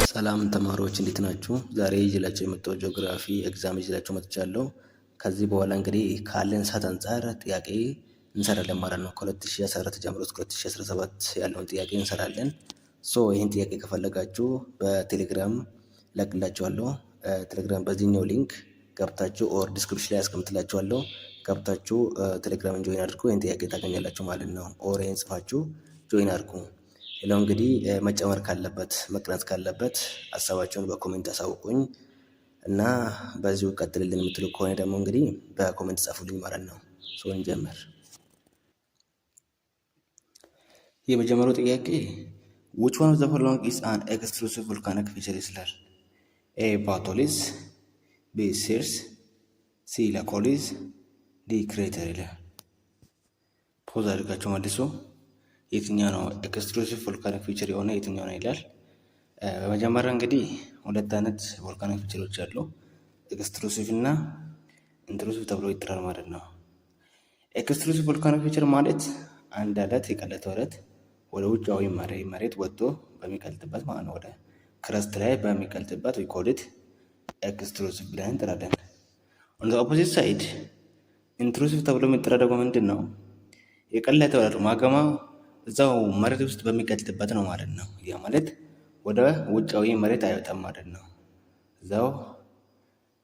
ሰላም ተማሪዎች እንዴት ናችሁ? ዛሬ ይዤላችሁ የመጣሁት ጂኦግራፊ ኤግዛም ይዤላችሁ መጥቻለሁ። ከዚህ በኋላ እንግዲህ ካለን ሰዓት አንፃር ጥያቄ እንሰራለን ማለት ነው። ከ2014 ጀምሮ እስከ 2017 ያለውን ጥያቄ እንሰራለን። ይህን ጥያቄ ከፈለጋችሁ በቴሌግራም ለቅላችኋለሁ። ቴሌግራም በዚህኛው ሊንክ ገብታችሁ ኦር ዲስክሪፕሽን ላይ ያስቀምጥላችኋለሁ። ገብታችሁ ቴሌግራምን ጆይን አድርጉ። ይህን ጥያቄ ታገኛላችሁ ማለት ነው። ኦር ይህን ጽፋችሁ ጆይን አድርጉ። ሌላው እንግዲህ መጨመር ካለበት መቅረት ካለበት ሀሳባቸውን በኮሜንት አሳውቁኝ እና በዚሁ ቀጥልልን የምትሉ ከሆነ ደግሞ እንግዲህ በኮሜንት ጻፉልኝ ማለት ነው። እንጀምር። የመጀመሪያው ጥያቄ which one of the following is an extrusive volcanic feature ይላል። A. Batholis B. Circe C. Lacolis D. Crater ይላል። ፖዝ አድርጋችሁ መልሱ። የትኛው ነው ኤክስትሩሲቭ ቮልካኒክ ፊቸር የሆነ የትኛው ነው ይላል። በመጀመሪያ እንግዲህ ሁለት አይነት ቮልካኒክ ፊቸሮች አሉ። ኤክስትሩሲቭ እና ኢንትሩሲቭ ተብሎ ይጠራል ማለት ነው። ኤክስትሩሲቭ ቮልካኒክ ፊቸር ማለት አንድ አለት የቀለጠው አለት ወደ ውጫዊ መሬት ወጥቶ በሚቀልጥበት ማለት ነው። ወደ ክረስት ላይ በሚቀልጥበት we call it ኤክስትሩሲቭ ብለን እንጠራለን። on the opposite side ኢንትሩሲቭ ተብሎ የሚጠራው ደግሞ ምንድን ነው? የቀለጠው አለት ማገማ እዛው መሬት ውስጥ በሚቀልጥበት ነው ማለት ነው። ያ ማለት ወደ ውጫዊ መሬት አይወጣም ማለት ነው። እዛው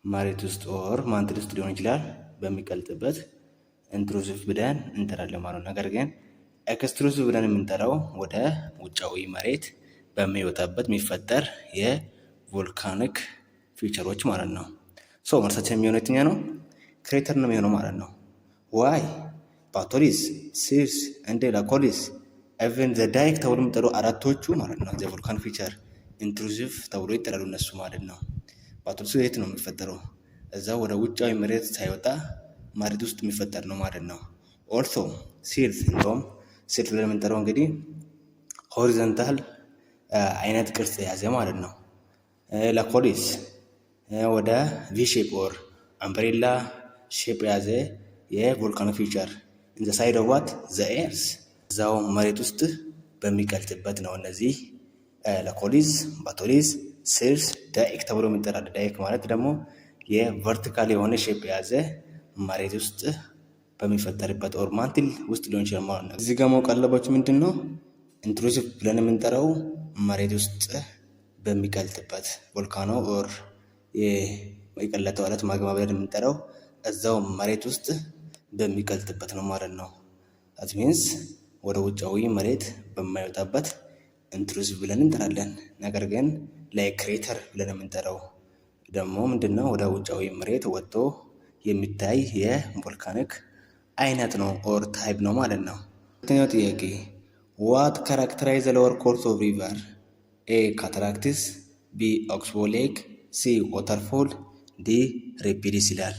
መሬት ውስጥ ኦር ማንትል ውስጥ ሊሆን ይችላል በሚቀልጥበት ኢንትሩሲቭ ብለን እንጠራለን ማለት ነው። ነገር ግን ኤክስትሩሲቭ ብለን የምንጠራው ወደ ውጫዊ መሬት በሚወጣበት የሚፈጠር የቮልካኒክ ፊቸሮች ማለት ነው። መልሳችን የሚሆነው የትኛው ነው? ክሬተር ነው የሚሆነው ማለት ነው። ዋይ ባቶሊስ፣ ሲርስ እንደ ላኮሊስ ኢቨን ዘ ዳይክ ተብሎ የሚጠሩ አራቶቹ ማለት ነው ዘ ቮልካን ፊቸር ኢንትሩሲቭ ተብሎ ይጠራሉ እነሱ ማለት ነው። ባቶሊስ የት ነው የሚፈጠረው? እዛው ወደ ውጫዊ መሬት ሳይወጣ መሬት ውስጥ የሚፈጠር ነው ማለት ነው። ኦልሶ ሲርስ እንደውም ሲርስ ብለን የምንጠራው እንግዲህ ሆሪዞንታል አይነት ቅርጽ የያዘ ማለት ነው። ላኮሊስ ወደ ቪ ሼፕ ኦር አምብሬላ ሼፕ የያዘ የቮልካኖ ፊቸር ኢን ዘ ሳይድ ኦፍ ዋት ዘ ኤርስ እዛው መሬት ውስጥ በሚቀልጥበት ነው። እነዚህ ላኮሊስ፣ ባቶሊስ፣ ሲርስ፣ ዳይክ ተብሎ የሚጠራል። ዳይክ ማለት ደግሞ የቨርቲካል የሆነ ሼፕ የያዘ መሬት ውስጥ በሚፈጠርበት ኦር ማንትል ውስጥ ሊሆን ይችላል ማለት ነው። እዚህ ጋር ማወቅ አለባችሁ ምንድን ነው ኢንትሩሲቭ ብለን የምንጠራው መሬት ውስጥ በሚቀልጥበት ቮልካኖ ኦር የቀለጠው አለት ማግማ ብለን የምንጠራው እዛው መሬት ውስጥ በሚቀልጥበት ነው ማለት ነው። that means ወደ ውጫዊ መሬት በማይወጣበት ኢንትሩሲቭ ብለን እንጠራለን። ነገር ግን ክሬተር ብለን የምንጠራው ደግሞ ምንድነው ወደ ውጫዊ መሬት ወጥቶ የሚታይ የቮልካኒክ አይነት ነው ኦር ታይፕ ነው ማለት ነው። ሁለተኛው ጥያቄ what characterize the lower course of river? A. cataracts B. oxbow lake C. waterfall D. rapids ይላል።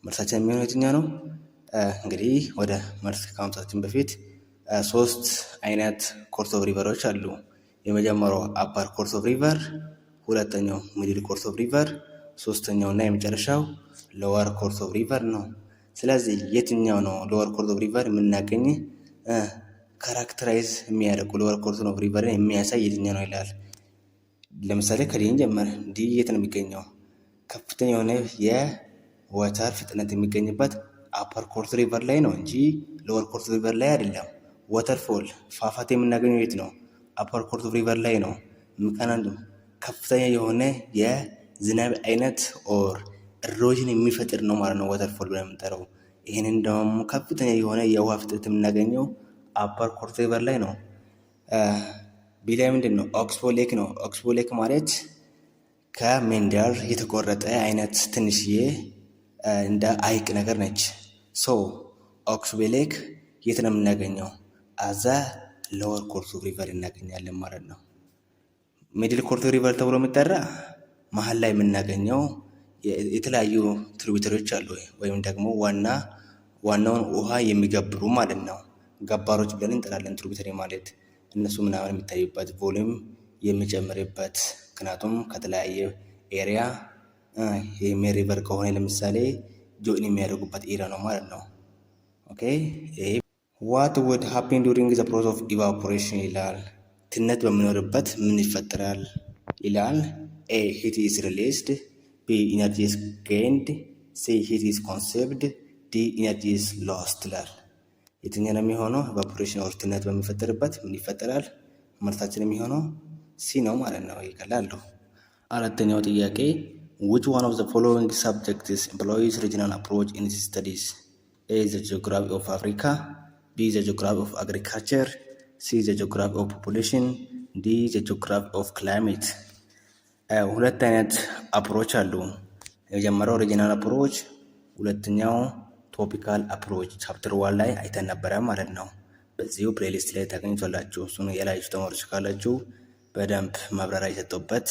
መልሳችን የሚሆነው የትኛው ነው? እንግዲህ ወደ መልስ ከማምጣታችን በፊት ሶስት አይነት ኮርስ ኦፍ ሪቨሮች አሉ። የመጀመሪያው አፓር ኮርስ ኦፍ ሪቨር፣ ሁለተኛው ሚድል ኮርስ ኦፍ ሪቨር፣ ሶስተኛው እና የመጨረሻው ሎወር ኮርስ ኦፍ ሪቨር ነው። ስለዚህ የትኛው ነው ሎወር ኮርስ ኦፍ ሪቨር የምናገኝ ካራክተራይዝ የሚያደርጉ ሎወር ኮርስ ኦፍ ሪቨርን የሚያሳይ የትኛው ነው ይላል። ለምሳሌ ከዲን ጀመር ዲ የት ነው የሚገኘው? ከፍተኛ የሆነ የወተር ፍጥነት የሚገኝበት አፐር ኮርስ ሪቨር ላይ ነው እንጂ ሎወር ኮርስ ሪቨር ላይ አይደለም። ወተርፎል ፏፏቴ የምናገኘው የት ነው? አፐር ኮርስ ሪቨር ላይ ነው። ምክንያቱም ከፍተኛ የሆነ የዝናብ አይነት ኦር ኢሮዥን የሚፈጥር ነው ማለት ነው ወተርፎል ብለን የምንጠራው። ይህንን ደግሞ ከፍተኛ የሆነ የውሃ ፍጥነት የምናገኘው አፐር ኮርስ ሪቨር ላይ ነው። ቢላይ ምንድን ነው? ኦክስቦ ሌክ ነው። ኦክስቦ ሌክ ማለት ከሜንዳር የተቆረጠ አይነት ትንሽዬ እንደ ሐይቅ ነገር ነች። ኦክስቦ ሌክ የት ነው የምናገኘው? አዛ ሎወር ኮርስ ኦፍ ሪቨር እናገኛለን ማለት ነው። ሚድል ኮርስ ኦፍ ሪቨር ተብሎ የሚጠራ መሀል ላይ የምናገኘው የተለያዩ ትሪቢዩተሪዎች አሉ ወይም ደግሞ ዋናውን ውሃ የሚገብሩ ማለት ነው። ገባሮች ብለን እንጠራለን። ትሪቢዩተሪ ማለት እነሱ ምናምን የሚታዩበት ቮሊዩም የሚጨምርበት ምክንያቱም ከተለያየ ኤሪያ የሜን ሪቨር ከሆነ ለምሳሌ ጆይን የሚያደርጉበት ኤሪያ ነው ማለት ነው። ኦኬ ዋት ውድ ሃፕን ዱሪንግ ዘ ፕሮሰስ ኦፍ ኢቫፖሬሽን ይላል። ትነት በሚኖርበት ምን ይፈጠራል ይላል። ኤ ሂት ኢዝ ሪሊዝድ፣ ቢ ኢነርጂ ኢዝ ጌይንድ፣ ሲ ሂት ኢዝ ኮንሰርቭድ፣ ዲ ኢነርጂ ኢዝ ሎስት ይላል። የትኛው ነው የሚሆነው? ኢቫፖሬሽን ኦር ትነት በሚፈጠርበት ምን ይፈጠራል? ምርታችን የሚሆነው ሲ ነው ማለት ነው። ይቀላል። አራተኛው ጥያቄ which one of the following subjects employs regional approach in its studies? A. The geography of Africa, B. The geography of agriculture, C. The geography of population, D. The geography of climate. ሁለት አይነት አፕሮች አሉ። የመጀመሪያው ሪጂናል አፕሮች፣ ሁለተኛው ቶፒካል አፕሮች ቻፕተር 1 ላይ አይተን ነበረ ማለት ነው። በዚሁ ፕሌሊስት ላይ ታገኙታላችሁ። እሱን የላያችሁ ተማሪዎች ካላችሁ በደንብ ማብራሪያ የሰጠሁበት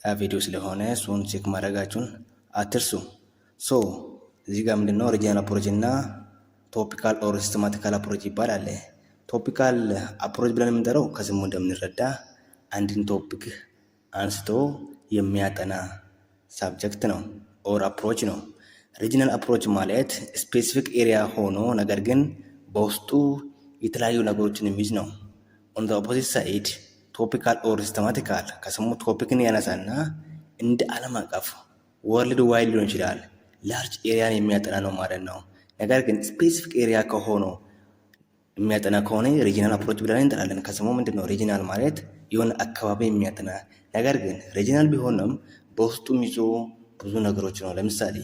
ቪዲዮ ስለሆነ እሱን ቼክ ማድረጋችሁን አትርሱ። ሶ እዚህ ጋር ምንድነው ሪጂናል አፕሮች እና ቶፒካል ኦር ሲስተማቲካል አፕሮች ይባላል። ቶፒካል አፕሮች ብለን የምንጠራው ከስሙ እንደምንረዳ አንድን ቶፒክ አንስቶ የሚያጠና ሳብጀክት ነው ኦር አፕሮች ነው። ሪጂናል አፕሮች ማለት ስፔሲፊክ ኤሪያ ሆኖ ነገር ግን በውስጡ የተለያዩ ነገሮችን የሚይዝ ነው። ኦን ዘ ኦፖዚት ሳይድ ቶፒካል ኦር ሲስተማቲካል ከስሙ ቶፒክን ያነሳና እንደ ዓለም አቀፍ ወርልድ ዋይድ ሊሆን ይችላል ላርጅ ኤሪያን የሚያጠና ነው ማለት ነው። ነገር ግን ስፔሲፊክ ኤሪያ ከሆነ የሚያጠና ከሆነ ሪጂናል አፕሮች ብለን እንጠራለን። ከስሙ ምንድነው ሪጂናል ማለት የሆነ አካባቢ የሚያጠና ነገር ግን ሪጂናል ቢሆንም በውስጡ ይዞ ብዙ ነገሮች ነው። ለምሳሌ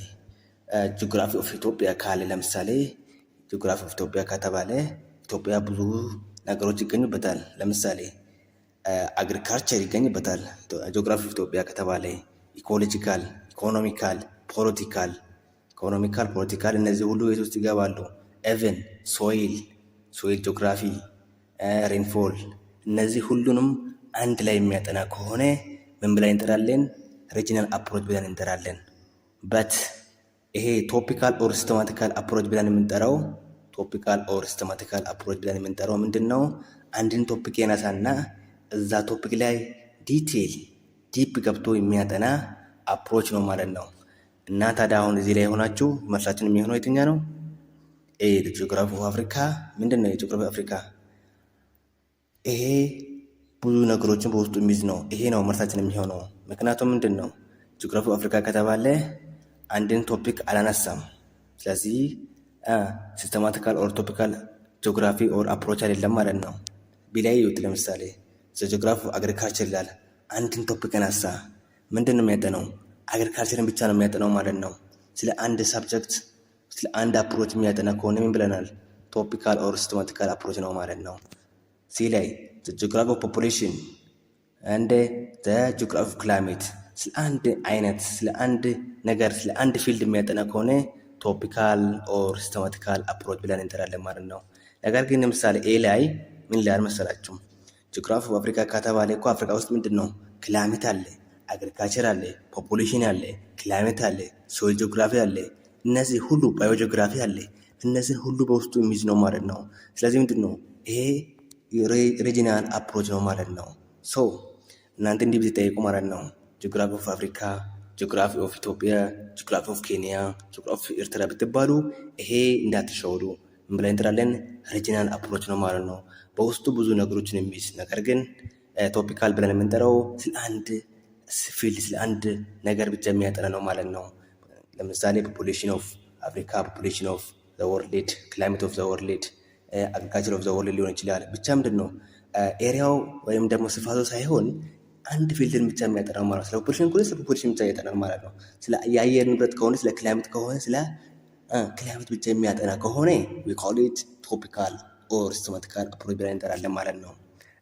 ጂኦግራፊ ኦፍ ኢትዮጵያ ካለ ለምሳሌ ጂኦግራፊ ኦፍ ኢትዮጵያ ከተባለ ኢትዮጵያ ብዙ ነገሮች ይገኙበታል። ለምሳሌ አግሪካልቸር ይገኝበታል። ጂኦግራፊ ኦፍ ኢትዮጵያ ከተባለ ኢኮሎጂካል፣ ኢኮኖሚካል፣ ፖለቲካል እነዚህ ሁሉ የት ውስጥ ይገባሉ። ኤቨን ሶይል ጂኦግራፊ፣ ሬንፎል እነዚህ ሁሉንም አንድ ላይ የሚያጠና ከሆነ ምን ብለን እንጠራለን? ሪጂናል አፕሮች ብለን እንጠራለን። በት ይሄ ቶፒካል ኦር ሲስተማቲካል አፕሮች ብለን የምንጠራው ምንድን ነው? አንድን ቶፒክ ያነሳና እዛ ቶፒክ ላይ ዲፕ ገብቶ የሚያጠና አፕሮች ነው ማለት ነው። እና ታዲያ አሁን እዚህ ላይ የሆናችሁ መልሳችን የሚሆነው የትኛ ነው? ኤ ጂኦግራፊ ኦፍ አፍሪካ። ምንድን ነው የጂኦግራፊ አፍሪካ? ይሄ ብዙ ነገሮችን በውስጡ የሚይዝ ነው። ይሄ ነው መልሳችን የሚሆነው። ምክንያቱም ምንድን ነው ጂኦግራፊ ኦፍ አፍሪካ ከተባለ አንድን ቶፒክ አላነሳም። ስለዚህ ሲስተማቲካል ኦር ቶፒካል ጂኦግራፊ ኦር አፕሮች አይደለም ማለት ነው። ቢላይ ይወጥ ለምሳሌ ጂኦግራፊ ኦፍ አግሪካልቸር ይላል። አንድን ቶፒክ አነሳ። ምንድን ነው የሚያጠናው? አግሪካልቸርን ብቻ ነው የሚያጠናው ማለት ነው። ስለ አንድ ሳብጀክት ስለ አንድ አፕሮች የሚያጠና ከሆነ ምን ብለናል? ቶፒካል ኦር ሲስተማቲካል አፕሮች ነው ማለት ነው። ሲ ላይ ጂኦግራፊ ኦፍ ፖፑሌሽን እንደ ጂኦግራፊ ኦፍ ክላይሜት ስለ አንድ አይነት ስለ አንድ ነገር ስለ አንድ ፊልድ የሚያጠና ከሆነ ቶፒካል ኦር ሲስተማቲካል አፕሮች ብለን እንጠራለን ማለት ነው። ነገር ግን ለምሳሌ ኤ ላይ ምን ይላል መሰላችሁ? ጂኦግራፊ ኦፍ አፍሪካ ከተባለ እኮ አፍሪካ ውስጥ ምንድን ነው ክላይሜት አለ፣ አግሪካልቸር አለ፣ ፖፑሌሽን አለ፣ ክላይሜት አለ፣ ሶይል ጂኦግራፊ አለ፣ እነዚህ ሁሉ ባዮጂኦግራፊ አለ። እነዚህ ሁሉ በውስጡ የሚይዝ ነው ማለት ነው። ስለዚህ ምንድን ነው ይሄ ሪጂናል አፕሮች ነው ማለት ነው። ሶ እናንተ እንዲህ ብትጠይቁ ማለት ነው ጂኦግራፊ ኦፍ አፍሪካ፣ ጂኦግራፊ ኦፍ ኢትዮጵያ፣ ጂኦግራፊ ኦፍ ኬንያ፣ ጂኦግራፊ ኦፍ ኤርትራ ብትባሉ ይሄ እንዳትሸወዱ ምን ብለን እንጠራለን? ሪጂናል አፕሮች ነው ማለት ነው። በውስጡ ብዙ ነገሮችን የሚይዝ ነገር ግን ቶፒካል ብለን የምንጠራው ስለ አንድ ፊልድ ስለ አንድ ነገር ብቻ የሚያጠና ነው ማለት ነው። ለምሳሌ ፖፑሌሽን ኦፍ አፍሪካ፣ ፖፑሌሽን ኦፍ ዘ ወርልድ፣ ክላይሜት ኦፍ ዘ ወርልድ፣ አግሪካልቸር ኦፍ ዘ ወርልድ ሊሆን ይችላል። ብቻ ምንድን ነው ኤሪያው ወይም ደግሞ ስፋቱ ሳይሆን አንድ ፊልድን ብቻ የሚያጠናው ማለት ነው። ስለ ፖፑሌሽን ከሆነ ስለ ፖፑሌሽን ብቻ ያጠናል ማለት ነው። ስለ የአየር ንብረት ከሆነ ስለ ክላይሜት ከሆነ ስለ ክላይሜት ብቻ የሚያጠና ከሆነ we call it topical or systematical approach ብለን እንጠራለን ማለት ነው።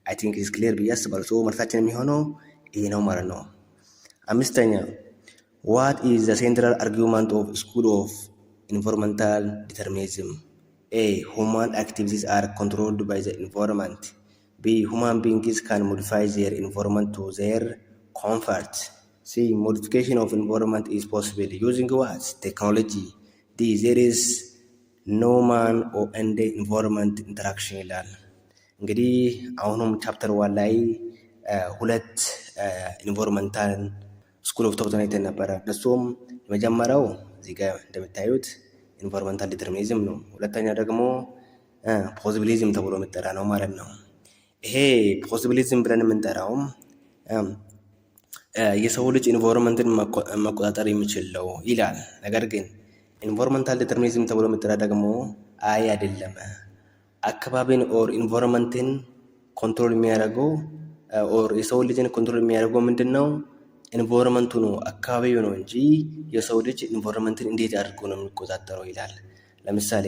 I think it's clear ብዬ አስባለሁ። ሶ መልሳችን የሚሆነው ይሄ ነው ማለት ነው። አምስተኛ what is the central argument of school of environmental determinism? A. Human activities are controlled by the environment. B. Human beings can modify their environment to their comfort. C. Modification of environment is possible using what? Technology. D. There is no man or and environment interaction ይላል። እንግዲህ አሁንም ቻፕተር 1 ላይ ሁለት ኢንቫይሮንመንታል ስኩል ኦፍ ቶት አይተን ነበረ። እሱም የመጀመሪያው እዚህ ጋር እንደምታዩት ኢንቫይሮንመንታል ዲተርሚኒዝም ነው። ሁለተኛ ደግሞ ፖዚቢሊዝም ተብሎ የሚጠራ ነው ማለት ነው። ይሄ ፖዚቢሊዝም ብለን የምንጠራውም የሰው ልጅ ኢንቫይሮንመንትን መቆጣጠር የሚችል ነው ይላል። ነገር ግን ኢንቫይሮንመንታል ዲተርሚኒዝም ተብሎ የሚጠራ ደግሞ አይ አይደለም፣ አካባቢን ኦር ኢንቫይሮንመንትን ኮንትሮል የሚያደርገው ኦር የሰው ልጅን ኮንትሮል የሚያደርገው ምንድን ነው? ኢንቫይሮንመንቱ ነው፣ አካባቢው ነው እንጂ የሰው ልጅ ኢንቫይሮንመንትን እንዴት አድርጎ ነው የሚቆጣጠረው ይላል። ለምሳሌ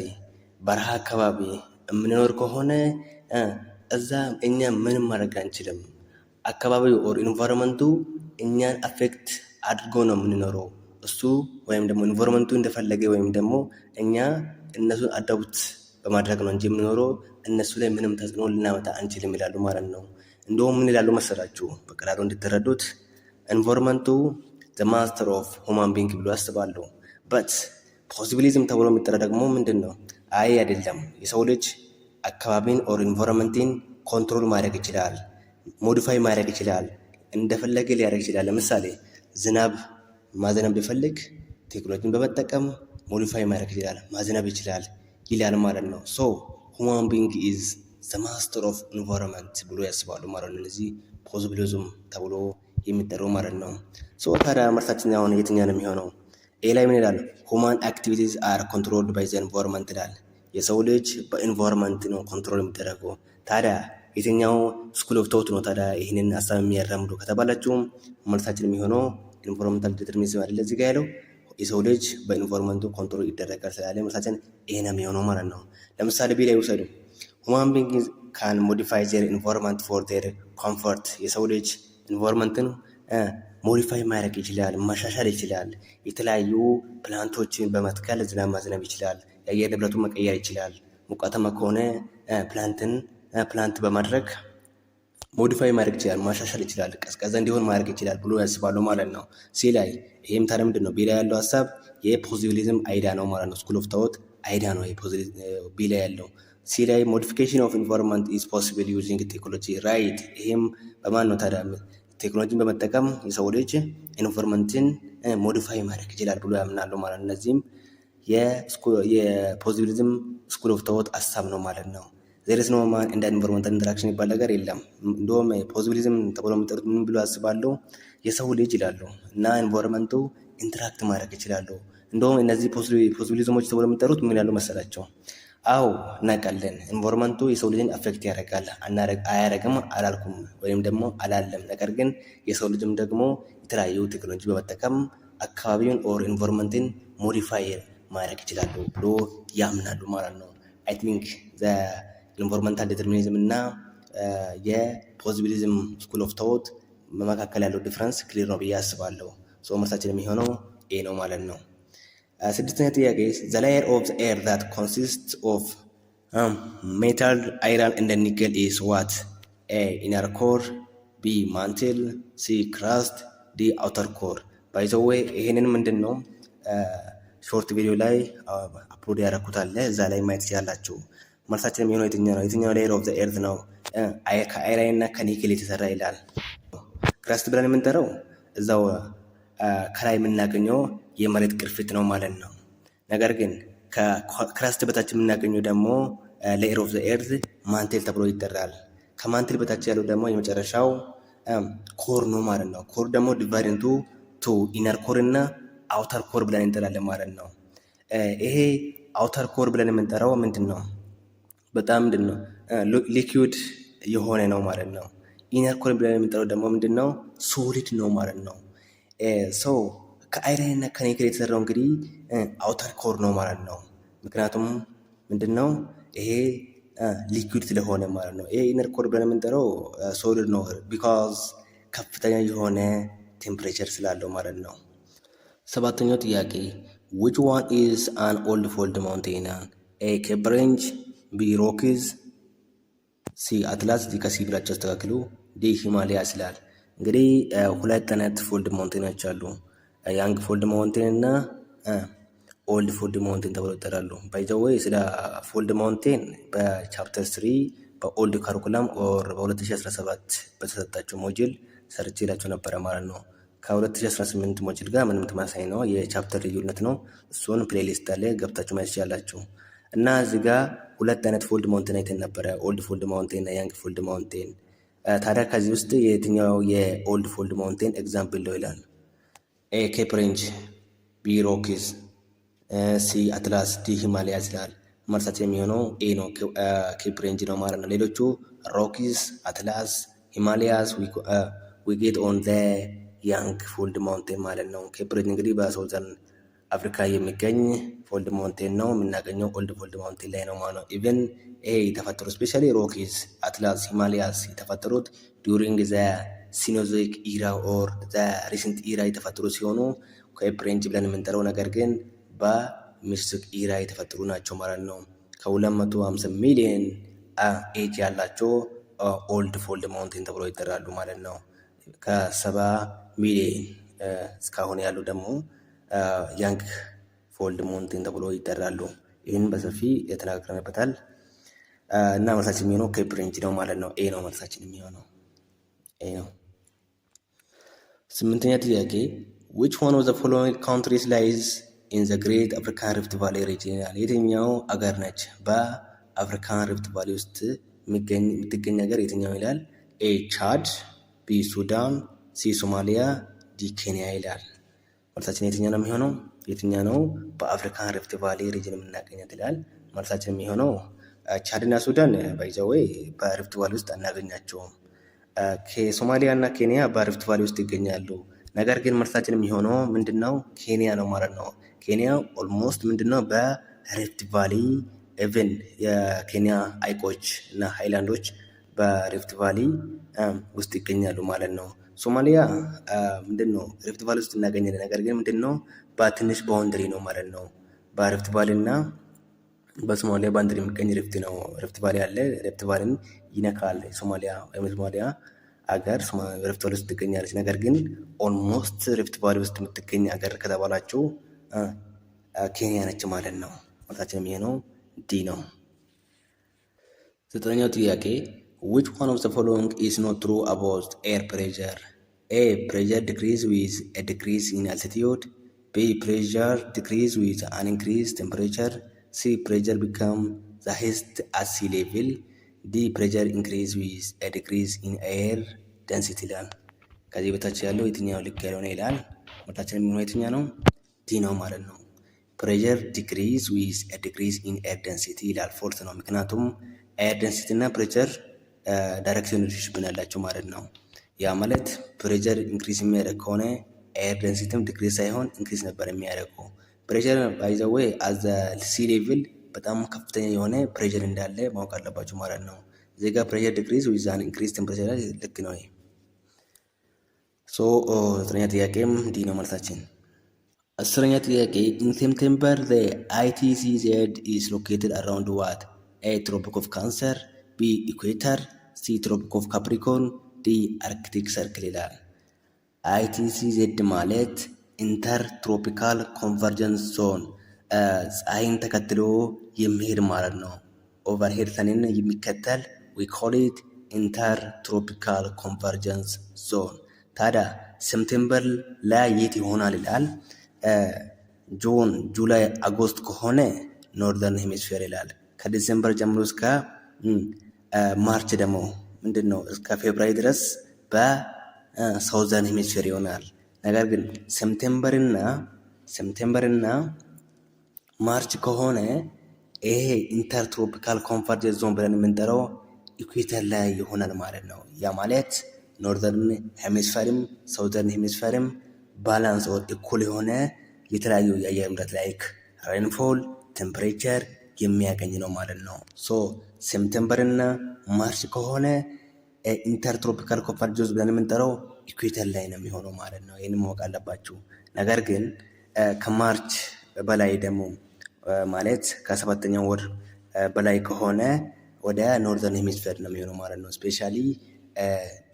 በረሃ አካባቢ የምንኖር ከሆነ እዛ እኛ ምንም ማድረግ አንችልም። አካባቢው ኦር ኢንቫይሮንመንቱ እኛን አፌክት አድርጎ ነው የምንኖረው። እሱ ወይም ደግሞ ኢንቫይሮንመንቱ እንደፈለገ ወይም ደግሞ እኛ እነሱን አዳፕት በማድረግ ነው እንጂ የምንኖረው እነሱ ላይ ምንም ተጽዕኖ ልናመጣ አንችልም ይላሉ ማለት ነው። እንደውም ምን ይላሉ መሰላችሁ? በቀላሉ እንድትረዱት ኢንቫይሮንመንቱ ዘ ማስተር ኦፍ ሁማን ቢንግ ብሎ ያስባሉ። በት ፖዚቢሊዝም ተብሎ የሚጠራ ደግሞ ምንድን ነው? አይ አይደለም፣ የሰው ልጅ አካባቢን ኦር ኢንቫይሮንመንትን ኮንትሮል ማድረግ ይችላል፣ ሞዲፋይ ማድረግ ይችላል፣ እንደፈለገ ሊያደርግ ይችላል። ለምሳሌ ዝናብ ማዘነብ ቢፈልግ ቴክኖሎጂን በመጠቀም ሞዲፋይ ማድረግ ይችላል፣ ማዘነብ ይችላል ይላል ማለት ነው። ሶ ሁማን ቢንግ ኢዝ ዘ ማስተር ኦፍ ኢንቫይሮንመንት ብሎ ያስባሉ ማለት ነው። እነዚህ ፖዚቢሊዝም ተብሎ የሚጠሩ ማለት ነው። ሶ ታዲያ መልሳችን አሁን የትኛ ነው የሚሆነው? ኤ ላይ ምን ይላል? ሁማን አክቲቪቲዝ አር ኮንትሮልድ ባይ ዘ ኢንቫይሮንመንት ይላል። የሰው ልጅ በኢንቫይሮንመንት ነው ኮንትሮል የሚደረገው። ታዲያ የትኛው ስኩል ኦፍ ቶት ነው ታዲያ ይህንን ሀሳብ የሚያራምዱ ከተባላችሁም መልሳችን የሚሆነው ኢንቫይሮንመንታል ዲተርሚኒዝም አይደለ እዚህ ጋር ያለው የሰው ልጅ በኢንቫይሮንመንቱ ኮንትሮል ይደረጋል ስላለ መልሳችን ይሄ ነው የሚሆነው ማለት ነው። ለምሳሌ ቢ ላይ ውሰዱ። ሁማን ቢንግስ ካን ሞዲፋይ ዜር ኢንቫይሮንመንት ፎር ዜር ኮምፎርት። የሰው ልጅ ኢንቫይሮንመንትን ሞዲፋይ ማድረግ ይችላል፣ ማሻሻል ይችላል። የተለያዩ ፕላንቶችን በመትከል ዝናብ ማዝነብ ይችላል። የአየር ንብረቱን መቀየር ይችላል። ሙቀታማ ከሆነ ፕላንት በማድረግ ሞዲፋይ ማድረግ ይችላል፣ ማሻሻል ይችላል፣ ቀዝቀዛ እንዲሆን ማድረግ ይችላል ብሎ ያስባሉ ማለት ነው። ሲ ላይ ይህም ታዲያ ምንድን ነው? ቢ ላይ ያለው ሀሳብ የፖዚቢሊዝም አይዳ ነው ማለት ነው። ስኩል ኦፍ ታዎት አይዳ ነው ቢ ላይ ያለው። ሲ ላይ ሞዲፊኬሽን ኦፍ ኢንቫይሮንመንት ኢዝ ፖሲብል ዩዚንግ ቴክኖሎጂ ራይት። ይህም በማን ነው ታዲያ? ቴክኖሎጂን በመጠቀም የሰው ልጅ ኢንቫይሮንመንትን ሞዲፋይ ማድረግ ይችላል ብሎ ያምናሉ ማለት ነው። እነዚህም የፖዚቢሊዝም ስኩል ኦፍ ታዎት ሀሳብ ነው ማለት ነው። ዜር ኢዝ ኖ ማን ኤንድ ኢንቫይሮንመንታል ኢንተራክሽን ይባል ነገር የለም። እንደውም ፖዚቢሊዝም ተብሎ የሚጠሩት ምን ብሎ ያስባሉ? የሰው ልጅ ይላሉ እና ኢንቫይሮንመንቱ ኢንተራክት ማድረግ ይችላሉ። እንደውም እነዚህ ፖዚቢሊዝሞች ተብሎ የሚጠሩት ምን ይላሉ መሰላቸው? አዎ እናውቃለን፣ ኢንቫይሮንመንቱ የሰው ልጅን አፌክት ያደርጋል። አያደርግም አላልኩም ወይም ደግሞ አላለም። ነገር ግን የሰው ልጅም ደግሞ የተለያዩ ቴክኖሎጂ በመጠቀም አካባቢውን ኦር ኢንቫይሮንመንትን ሞዲፋይ ማድረግ ይችላሉ ብሎ ያምናሉ ማለት ነው። አይ ቲንክ ኢንቫይሮንመንታል ዲተርሚኒዝም እና የፖዚቢሊዝም ስኩል ኦፍ ታዎት በመካከል ያለው ዲፍረንስ ክሊር ነው ብዬ አስባለሁ። ሶ መልሳችን የሚሆነው ኤ ነው ማለት ነው። ስድስተኛ ጥያቄ ዘ ላየር ኦፍ ዘ ኤር ዛት ኮንሲስት ኦፍ ሜታል አይረን እንደ ኒክል ኢዝ ዋት? ኤ ኢነር ኮር፣ ቢ ማንትል፣ ሲ ክራስት፣ ዲ አውተር ኮር። ባይ ዘ ዌይ ይሄንን ምንድን ነው ሾርት ቪዲዮ ላይ አፕሎድ ያደረኩት አለ፣ እዛ ላይ ማየት ትችላላችሁ። መልሳችን የሚሆነው የትኛው ነው? የትኛው ሌየር ኦፍ ዘ ኤርዝ ነው ከአይረን እና ከኒክል የተሰራ ይላል። ክራስት ብለን የምንጠራው እዛው ከላይ የምናገኘው የመሬት ቅርፊት ነው ማለት ነው። ነገር ግን ከክራስት በታች የምናገኘው ደግሞ ሌየር ኦፍ ዘ ኤርዝ ማንቴል ተብሎ ይጠራል። ከማንቴል በታች ያለው ደግሞ የመጨረሻው ኮር ነው ማለት ነው። ኮር ደግሞ ዲቫይድ ኢንቱ ቱ ኢነር ኮር እና አውተር ኮር ብለን እንጠራለን ማለት ነው። ይሄ አውተር ኮር ብለን የምንጠራው ምንድን ነው? በጣም ምንድን ነው ሊኩዊድ የሆነ ነው ማለት ነው። ኢነር ኮር ብለን የምንጠራው ደግሞ ምንድን ነው? ሶሊድ ነው ማለት ነው። ሰው ከአይረን እና ከኒክል የተሰራው እንግዲህ አውተር ኮር ነው ማለት ነው። ምክንያቱም ምንድን ነው ይሄ ሊኩዊድ ስለሆነ ማለት ነው። ይሄ ኢነር ኮር ብለን የምንጠራው ሶሊድ ነው ቢካዝ ከፍተኛ የሆነ ቴምፕሬቸር ስላለው ማለት ነው። ሰባተኛው ጥያቄ which one is an old fold mountain? A Cape Range፣ ቢ ሮኪዝ፣ ሲ አትላስ። እዚህ ከሲ ብላችሁ አስተካክሉ። ዲ ሂማሊያ ይላል። እንግዲህ ሁለት አይነት ፎልድ ማውንቴኖች አሉ። ያንግ ፎልድ ማውንቴን እና ኦልድ ፎልድ ማውንቴን ተብለው ይጠራሉ። ባይ ዘ ዌይ ስለ ፎልድ ማውንቴን በቻፕተር 3 በኦልድ ካሪኩለም ኦር በ2017 በተሰጣቸው ሞጁል ሰርቼላቸው ነበረ ማለት ነው። ከ2018 ሞጁል ጋር ምንም ተመሳሳይ ነው። የቻፕተር ልዩነት ነው። እሱን ፕሌሊስት አለ ገብታችሁ ማየት ትችላላችሁ። እና እዚህ ጋር ሁለት አይነት ፎልድ ማውንቴን አይተን ነበረ፣ ኦልድ ፎልድ ማውንቴን እና ያንግ ፎልድ ማውንቴን። ታዲያ ከዚህ ውስጥ የትኛው የኦልድ ፎልድ ማውንቴን ኤግዛምፕል ነው ይላል። ኤ ኬፕ ሬንጅ፣ ቢ ሮኪዝ፣ ሲ አትላስ፣ ዲ ሂማሊያስ ይላል። መልሳችን የሚሆነው ኤ ነው፣ ኬፕ ሬንጅ ነው ማለት ነው። ሌሎቹ ሮኪዝ፣ አትላስ፣ ሂማሊያስ ዊጌት ኦን ዘ ያንግ ፎልድ ማውንቴን ማለት ነው። ኬፕ ሬንጅ እንግዲህ በሳውዘርን አፍሪካ የሚገኝ ፎልድ ማውንቴን ነው። የምናገኘው ኦልድ ፎልድ ማውንቴን ላይ ነው ማለት ነው። ኢቨን ይሄ የተፈጠሩት ስፔሻሊ ሮኪዝ፣ አትላስ፣ ሂማሊያስ የተፈጠሩት ዱሪንግ ዘ ሲኖዞይክ ኢራ ኦር ዘ ሪሰንት ኢራ የተፈጠሩ ሲሆኑ ኬፕ ሬንጅ ብለን የምንጠራው ነገር ግን በሚስቲክ ኢራ የተፈጠሩ ናቸው ማለት ነው። ከ250 ሚሊዮን ኤጅ ያላቸው ኦልድ ፎልድ ማውንቴን ተብሎ ይጠራሉ ማለት ነው። ከ70 ሚሊዮን እስካሁን ያሉ ደግሞ ያንግ ፎልድ ማውንቴን ተብሎ ይጠራሉ። ይህን በሰፊ የተነጋግረንበታል እና መልሳችን የሚሆነው ኬፕ ሬንጅ ነው ማለት ነው። ኤ ነው መልሳችን የሚሆነው ኤ ነው። 8ኛ ጥያቄ which one of the following countries lies in the great African Rift Valley region ይላል። የትኛው አገር ነች በአፍሪካን ሪፍት ቫሊ ውስጥ የምትገኝ ሀገር የትኛው ይላል። ኤ ቻድ፣ ቢ ሱዳን፣ ሲ ሶማሊያ፣ ዲ ኬንያ ይላል። መልሳችን የትኛው ነው የሚሆነው? የትኛው ነው በአፍሪካን ሪፍት ቫሊ ሪጅን የምናገኛት ይላል። መልሳችን የሚሆነው ቻድና ሱዳን ባይዘወይ በሪፍት ቫሊ ውስጥ አናገኛቸውም። ከሶማሊያ እና ኬንያ በሪፍት ቫሊ ውስጥ ይገኛሉ። ነገር ግን መልሳችን የሚሆነው ምንድነው? ኬንያ ነው ማለት ነው። ኬንያ ኦልሞስት ምንድነው በሪፍት ቫሊ ኢቨን የኬንያ ሐይቆች እና ሃይላንዶች በሪፍት ቫሊ ውስጥ ይገኛሉ ማለት ነው። ሶማሊያ ምንድነው ሪፍት ቫሊ ውስጥ እናገኛለን። ነገር ግን ምንድነው በትንሽ ባውንደሪ ነው ማለት ነው። በሪፍት ቫሊ እና በሶማሊያ ባውንደሪ የሚገኝ ሪፍት ቫሊ አለ። ሪፍት ቫሊን ይነካል ሶማሊያ ወይም ሶማሊያ አገር ሪፍት ቫሊ ውስጥ ትገኛለች። ነገር ግን ኦልሞስት ሪፍት ቫሊ ውስጥ የምትገኝ አገር ከተባላችሁ ኬንያ ነች ማለት ነው። መልሳችን የሚሆነው ዲ ነው። 9ኛው ጥያቄ which one of the following is not true about air pressure? A pressure decrease with a decrease in altitude, B pressure decrease with an increased temperature, C pressure become the highest at sea level, D pressure increase with a decrease in air density ይላል። ከዚህ በታች ያለው የትኛው ልክ ያልሆነ ይላል። መልሳችን የሚሆነው የትኛው ነው? ዲ ነው ማለት ነው። ፕሬዠር ዲክሪዝ ዊዝ ኤ ዲክሪዝ ኢን ኤር ደንሲቲ ይላል። ፎልስ ነው። ምክንያቱም ኤር ደንሲቲ እና ፕሬዠር ዳይሬክሽን ሪሌሽንሺፕ ያላቸው ማለት ነው። ያ ማለት ፕሬዠር ኢንክሪዝ የሚያደርግ ከሆነ ኤር ደንሲቲም ዲክሪዝ ሳይሆን ኢንክሪዝ ነበር የሚያደርገው። ፕሬዠር ባይ ዘ ዌይ አዝ ሲ ሌቭል በጣም ከፍተኛ የሆነ ፕሬዠር እንዳለ ማወቅ አለባቸው ማለት ነው። እዚህ ጋር ፕሬዠር ዲክሪዝ ዊዝ አን ኢንክሪዝ ቴምፕሬቸር ልክ ነው። ሶ 9ኛ ጥያቄም ዲ ነው መልሳችን። 10ኛ ጥያቄ in September the ITCZ is located around what? A Tropic of Cancer, B Equator, C Tropic of Capricorn, D Arctic Circle ይላል። ITCZ ማለት ኢንተር ትሮፒካል ኮንቨርጀንስ ዞን ፀሐይን ተከትሎ የሚሄድ ማለት ነው። ኦቨርሄድ ሰንን የሚከተል we call it ኢንተር ትሮፒካል ኮንቨርጀንስ ዞን። ታዲያ ሴፕቴምበር ላይ የት ይሆናል ይላል። ጁን፣ ጁላይ፣ አጎስት ከሆነ ኖርዘርን ሄሚስፌር ይላል። ከዲሴምበር ጀምሮ እስከ ማርች ደግሞ ምንድን ነው እስከ ፌብራሪ ድረስ በሳውዘርን ሄሚስፌር ይሆናል። ነገር ግን ሴፕቴምበርና ማርች ከሆነ ይሄ ኢንተርትሮፒካል ኮንቨርጀንስ ዞን ብለን የምንጠራው ኢኩዌተር ላይ ይሆናል ማለት ነው። ያ ማለት ኖርዘርን ሄሚስፌርም ሳውዘርን ሄሚስፌርም ባላንስ ኦር እኩል የሆነ የተለያዩ የአየር ንብረት ላይክ ሬንፎል ቴምፕሬቸር የሚያገኝ ነው ማለት ነው። ሶ ሴፕቴምበር እና ማርች ከሆነ ኢንተርትሮፒካል ኮንቨርጀንስ ብለን የምንጠራው ኢኩዌተር ላይ ነው የሚሆነው ማለት ነው። ይህን ማወቅ አለባችሁ። ነገር ግን ከማርች በላይ ደግሞ ማለት ከ7ኛው ወር በላይ ከሆነ ወደ ኖርዘርን ሄሚስፌር ነው የሚሆነው ማለት ነው። ስፔሻሊ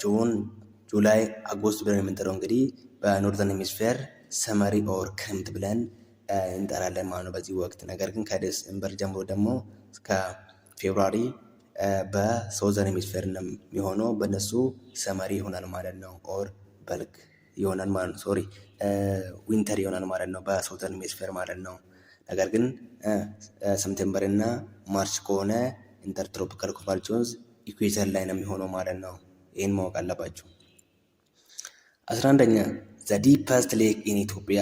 ጁን፣ ጁላይ፣ አጎስት ብለን የምንጠራው እንግዲህ በኖርዘርን ሄሚስፌር ሰመሪ ኦር ክረምት ብለን እንጠራለን ማለት ነው በዚህ ወቅት። ነገር ግን ከዲሴምበር ጀምሮ ደግሞ እስከ ፌብሩዋሪ በሳውዘርን ሄሚስፌር ነው የሚሆነው። በእነሱ ሰመሪ ይሆናል ማለት ነው ኦር በልግ ይሆናል ማለት ነው። ሶሪ ዊንተር ይሆናል ማለት ነው በሳውዘርን ሄሚስፌር ማለት ነው። ነገር ግን ሰፕቴምበር እና ማርች ከሆነ ኢንተርትሮፒካል ኮንቨርጀንስ ኢኩዌተር ላይ ነው የሚሆነው ማለት ነው። ይህን ማወቅ አለባችሁ። 11ኛ ዘ ዲፐስት ሌክ ኢን ኢትዮጵያ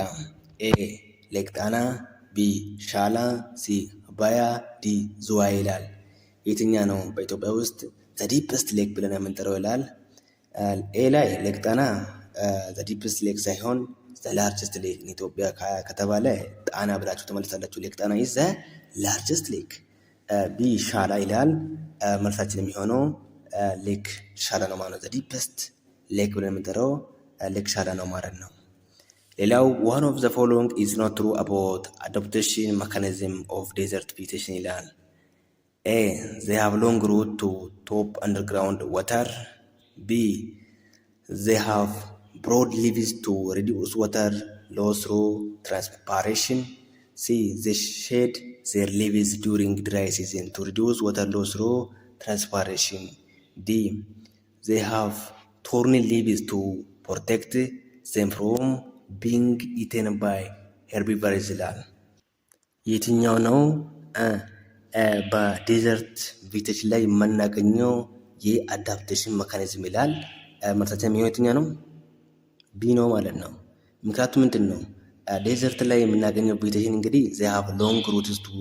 ኤ ሌክ ጣና፣ ቢ ሻላ፣ ሲ አባያ፣ ዲ ዝዋይ ይላል። የትኛ ነው በኢትዮጵያ ውስጥ ዘ ዲፐስት ሌክ ብለን የምንጠራው ይላል። ኤ ላይ ሌክ ጣና ዘ ዲፐስት ሌክ ሳይሆን ዘ ላርጀስት ሌክ ኢን ኢትዮጵያ ከተባለ ጣና ብላችሁ ተመልሳላችሁ። ሌክ ጣና ኢዝ ዘ ላርጀስት ሌክ። ቢ ሻላ ይላል። መልሳችን የሚሆነው ሌክ ሻላ ነው ማለት ነው። ዘ ዲፐስት ሌክ ብለን የምንጠራው ሌክ ሻላ ነው ማለት ነው። ሌላው one of the following is not true about adaptation mechanism of desert vegetation ይላል። A they have long route to top underground water. B they have broad leaves to reduce water loss through transpiration. C they shed their leaves during dry season to reduce water loss through transpiration. D they have thorny leaves to protect them from being eaten by herbivores ይላል። የትኛው ነው በዴዘርት ቬጂቴሽን ላይ የምናገኘው የአዳፕቴሽን መካኒዝም ይላል። መልሳችን የሚሆነው የትኛው ነው? ቢ ነው ማለት ነው። ምክንያቱም ምንድን ነው ዴዘርት ላይ የምናገኘው ቬጂቴሽን እንግዲህ they have long roots to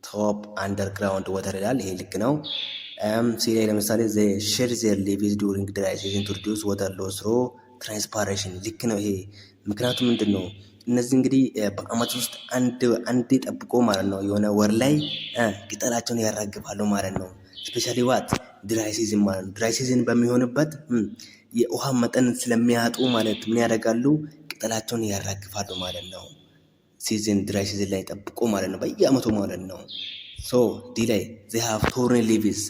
top underground water ይላል። ይሄ ልክ ነው። ሲ ላይ ለምሳሌ they shed their leaves during dry season to reduce water loss through transpiration ልክ ነው ይሄ። ምክንያቱም ምንድን ነው እነዚህ እንግዲህ በአመት ውስጥ አንዴ ጠብቆ ማለት ነው የሆነ ወር ላይ ቅጠላቸውን ያራግፋሉ ማለት ነው። ስፔሻሊ ዋት ድራይ ሲዝን ማለት ነው። ድራይ ሲዝን በሚሆንበት የውሃ መጠን ስለሚያጡ ማለት ምን ያደርጋሉ? ቅጠላቸውን ያራግፋሉ ማለት ነው። ሲዝን ድራይ ሲዝን ላይ ጠብቆ ማለት ነው በየአመቱ ማለት ነው። ሶ ዲ ላይ they have thorny leaves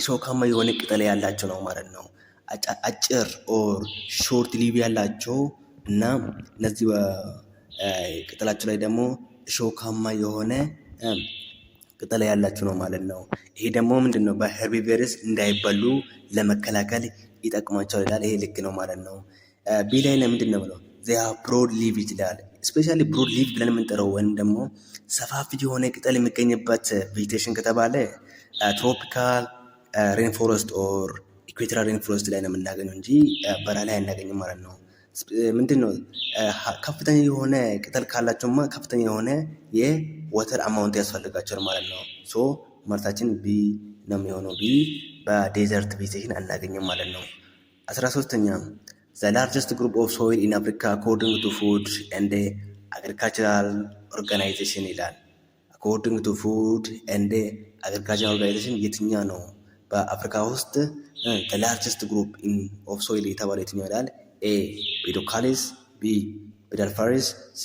ሾካማ የሆነ ቅጠል ያላቸው ነው ማለት ነው። አጭር ኦር ሾርት ሊቭ ያላቸው እና እነዚህ ቅጠላቸው ላይ ደግሞ ሾካማ የሆነ ቅጠል ያላቸው ነው ማለት ነው። ይሄ ደግሞ ምንድን ነው በሄርቢቨርስ እንዳይበሉ ለመከላከል ይጠቅማቸዋል ይላል። ይሄ ልክ ነው ማለት ነው። ቢ ላይ ለምንድን ነው ብለው they have broad leaves ይላል። ስፔሻሊ ብሮድ ሊቭ ብለን የምንጠራው ወይም ደግሞ ሰፋፊ የሆነ ቅጠል የሚገኝበት ቬጂቴሽን ከተባለ ትሮፒካል ሬንፎረስት ኦር ኢኩዌቶሪያል ሬንፎረስት ላይ ነው የምናገኘው እንጂ በረሃ ላይ አናገኝም ማለት ነው። ምንድን ነው ከፍተኛ የሆነ ቅጠል ካላቸውማ ከፍተኛ የሆነ የወተር አማውንት ያስፈልጋቸዋል ማለት ነው። ሶ መልሳችን ቢ ነው የሚሆነው። ቢ በዴዘርት ቬጂቴሽን አናገኝም ማለት ነው። 13ኛ the largest group of soil in Africa according to Food and Agricultural Organization ይላል። according to Food and Agricultural Organization የትኛ ነው በአፍሪካ ውስጥ the largest group of soil የተባለ የትኛው ይላል? A Pedicularis፣ B Pedipalus፣ C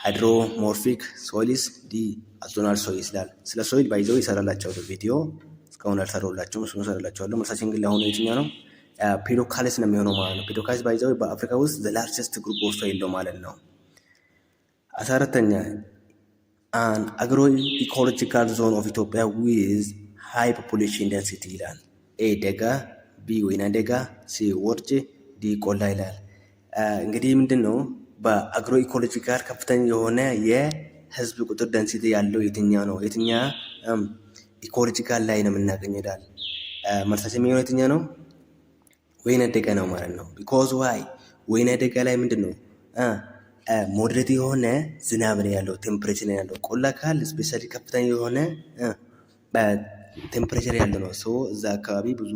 Hydromorphic soils፣ D Azonal soils ይላል። ስለ ሶይል ባይዘው ይሰራላቸው ቪዲዮ እስካሁን አልሰራሁላችሁም። እሱን እሰራላችኋለሁ። መልሳችን ግን ለአሁኑ የትኛው ነው? ፔዶካሊስ ነው የሚሆነው ማለት ነው። ፔዶካሊስ ባይዘው በአፍሪካ ውስጥ ዘ ላርጀስት ግሩፕ ኦፍ ሶይል ነው ማለት ነው። 14ኛ አን አግሮ ኢኮሎጂካል ዞን ኦፍ ኢትዮጵያ ዊዝ ሃይ ፖፑሌሽን ደንሲቲ ይላል። ኤ ደጋ፣ ቢ ወይና ደጋ፣ ሲ ወርጭ፣ ዲ ቆላ ይላል። እንግዲህ ምንድን ነው በአግሮ ኢኮሎጂካል ከፍተኛ የሆነ የህዝብ ቁጥር ደንሲቲ ያለው የትኛ ነው? የትኛ ኢኮሎጂካል ላይ ነው የምናገኘው ይላል። መልሳችን የሚሆነው የትኛ ነው? ወይና ደጋ ነው ማለት ነው። ቢኮዝ ዋይ ወይና ደጋ ላይ ምንድን ነው ሞዴሬት የሆነ ዝናብ ነው ያለው፣ ቴምፕሬቸር ነው ያለው። ቆላ ካል ስፔሻሊ ከፍተኛ የሆነ ቴምፕሬቸር ያለው ነው። ሶ እዛ አካባቢ ብዙ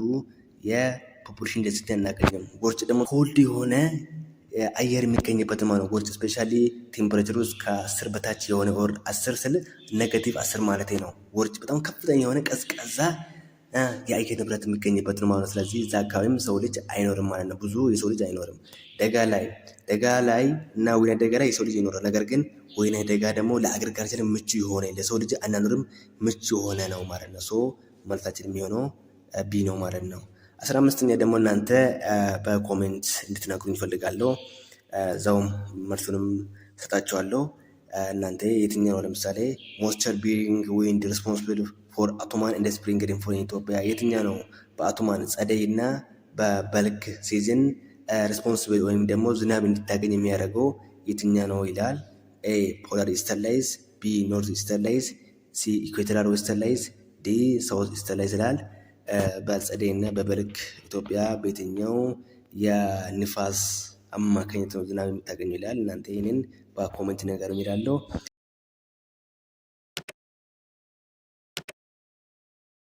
የፖፑሌሽን ደንሲቲ አናገኝም። ጎርጭ ደግሞ ኮልድ የሆነ አየር የሚገኝበት ማለት ነው። ጎርጭ ስፔሻሊ ቴምፕሬቸሩ ከ10 በታች የሆነ ወር 10 ስል ኔጋቲቭ 10 ማለት ነው። ጎርጭ በጣም ከፍተኛ የሆነ ቀዝቃዛ የአየር ንብረት የሚገኝበት ነው ማለት ነው። ስለዚህ እዛ አካባቢም ሰው ልጅ አይኖርም ማለት ነው። ብዙ የሰው ልጅ አይኖርም። ደጋ ላይ እና ወይና ደጋ ላይ የሰው ልጅ ይኖራል። ነገር ግን ወይና ደጋ ደግሞ ለአግሪካልቸር ምቹ የሆነ ለሰው ልጅ አናኖርም ምቹ የሆነ ነው ማለት ነው። ሶ መልሳችን የሚሆነው ቢ ነው ማለት ነው። 15ኛ ደግሞ እናንተ በኮሜንት እንድትነግሩኝ እፈልጋለሁ። እዛውም መልሱንም ሰጣችኋለሁ። እናንተ የትኛው ነው ለምሳሌ ሞይስቸር ቢሪንግ ዊንድ ሪስፖንሲብል ፎር አውቱማን ኤንድ ስፕሪንግ ሬንፎል ኢን ኢትዮጵያ የትኛው ነው በአውቱማን ጸደይ እና በበልግ ሲዝን ሪስፖንስብል ወይም ደግሞ ዝናብ እንድታገኝ የሚያደርገው የትኛ ነው ይላል። ኤ ፖላር ኢስተርላይዝ፣ ቢ ኖርዝ ኢስተርላይዝ፣ ሲ ኢኩዌቶሪያል ዌስተርላይዝ፣ ዲ ሳውዝ ኢስተርላይዝ ይላል። በጸደይ እና በበልግ ኢትዮጵያ በየትኛው የንፋስ አማካኝነት ነው ዝናብ የምታገኘው ይላል። እናንተ ይህንን በኮሜንት ነገር ይላለው።